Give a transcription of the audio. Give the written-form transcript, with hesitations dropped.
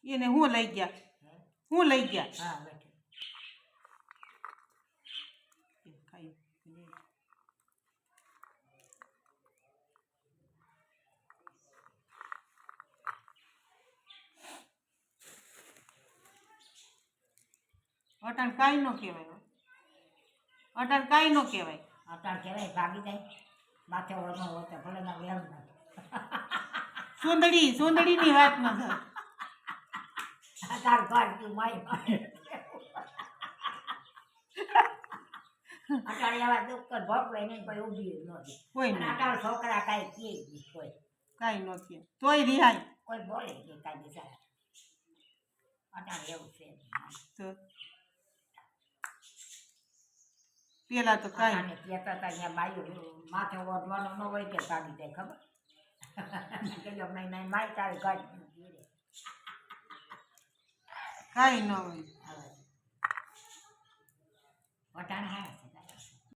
એને હું લઈ ગયા હું લઈ ગયા હા બેઠો ખાઈ અટાણ કાંઈ ન કહેવાય અટાણ કાંઈ ન કહેવાય અટાણ કહેવાય ભાગી જાય માથે ઓળનો હોય તો ભલે ના વેમ ના સુંદડીની વાત ન થાય તાર ઘર તું માય અટાણે એવા દુઃખ ભોગ લઈને કોઈ ઊભી નથી કોઈ અને નહીં અટાણ છોકરા કાંઈ કહે નહીં કોઈ કાંઈ ન કહે તોય રિહાય કોઈ બોલે કે કાંઈ બિચારા અટાણ એવું છે તો પેલા તો કાંઈ અટાણે કહેતા હતા અહીંયા બાયું માથે ઓઢવાનું ન હોય કે કાઢી જાય ખબર કે નહીં માય તારે ગાડી કાંઈ ન હોય અટાણે હા